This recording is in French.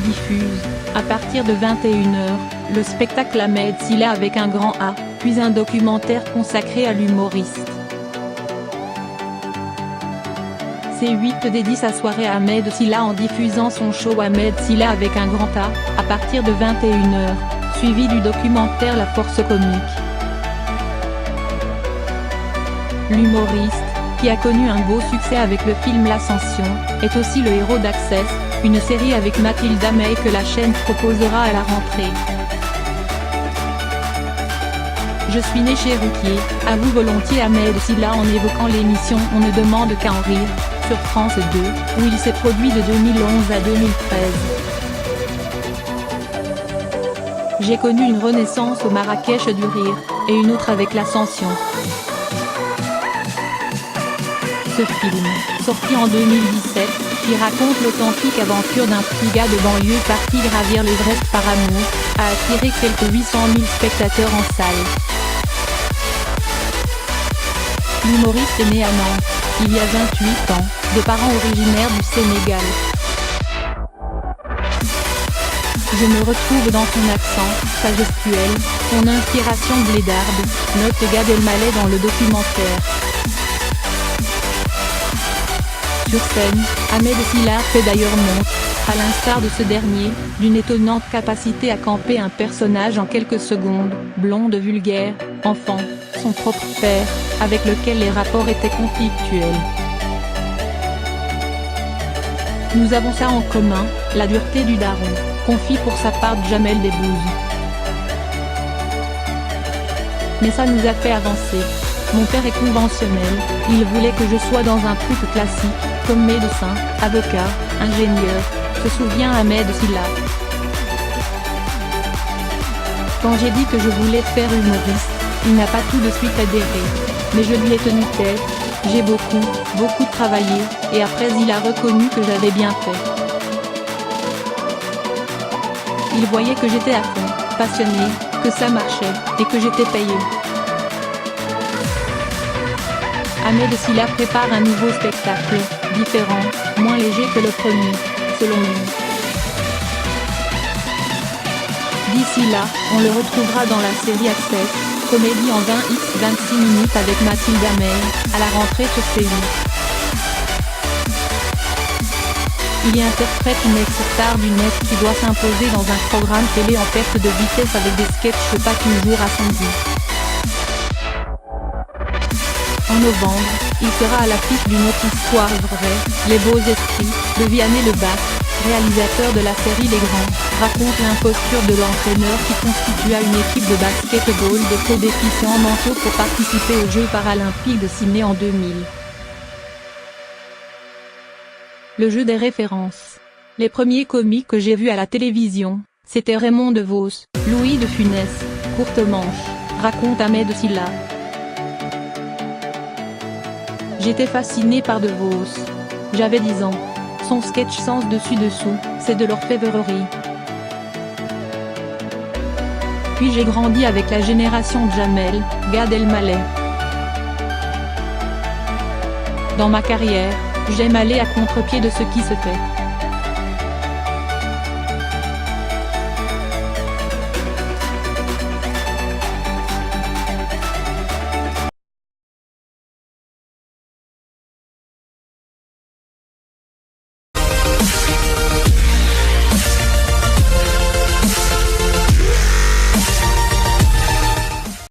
diffuse, à partir de 21h, le spectacle Ahmed Silla avec un grand A, puis un documentaire consacré à l'humoriste. C8 dédie sa soirée à Ahmed Silla en diffusant son show Ahmed Silla avec un grand A, à partir de 21h, suivi du documentaire La Force comique. L'humoriste, qui a connu un beau succès avec le film L'Ascension, est aussi le héros d'Access, une série avec Mathilda May que la chaîne proposera à la rentrée. Je suis né chez Ruquier, avoue volontiers Ahmed Silla en évoquant l'émission On ne demande qu'à en rire, sur France 2, où il s'est produit de 2011 à 2013. J'ai connu une renaissance au Marrakech du rire, et une autre avec l'Ascension. Ce film, sorti en 2017, qui raconte l'authentique aventure d'un petit gars de banlieue parti gravir l'Everest par amour, a attiré quelques 800 000 spectateurs en salle. L'humoriste est né à Nantes, il y a 28 ans, de parents originaires du Sénégal. Je me retrouve dans son accent, sa gestuelle, son inspiration blédarde, note Gad Elmaleh dans le documentaire. Sur scène, Ahmed Silla fait d'ailleurs montre, à l'instar de ce dernier, d'une étonnante capacité à camper un personnage en quelques secondes, blonde vulgaire, enfant, son propre père, avec lequel les rapports étaient conflictuels. Nous avons ça en commun, la dureté du daron, confie pour sa part Jamel Debbouze. Mais ça nous a fait avancer. Mon père est conventionnel, il voulait que je sois dans un truc classique, comme médecin, avocat, ingénieur, se souvient Ahmed Silla. Quand j'ai dit que je voulais faire humoriste, il n'a pas tout de suite adhéré. Mais je lui ai tenu tête, j'ai beaucoup travaillé, et après il a reconnu que j'avais bien fait. Il voyait que j'étais à fond, passionné, que ça marchait, et que j'étais payé. Ahmed Silla prépare un nouveau spectacle, différent, moins léger que le premier, selon lui. D'ici là, on le retrouvera dans la série Access, comédie en 20x26 minutes avec Mathilda May, à la rentrée sur C8. Il y interprète une ex-star du net qui doit s'imposer dans un programme télé en perte de vitesse avec des sketchs pas toujours à son goût. En novembre, il sera à l'affiche d'une autre histoire vraie, Les Beaux Esprits, de Vianney Lebac, réalisateur de la série Les Grands, raconte l'imposture de l'entraîneur qui constitua une équipe de basket-ball de faux déficients mentaux pour participer aux Jeux paralympiques de Sydney en 2000. Le jeu des références. Les premiers comiques que j'ai vus à la télévision, c'était Raymond DeVos, Louis de Funès, Courte Manche, raconte Ahmed Silla. J'étais fasciné par DeVos. J'avais 10 ans. Son sketch sens dessus-dessous, c'est de l'orfèvrerie. Puis j'ai grandi avec la génération de Jamel, Gad Elmaleh. Dans ma carrière, j'aime aller à contre-pied de ce qui se fait.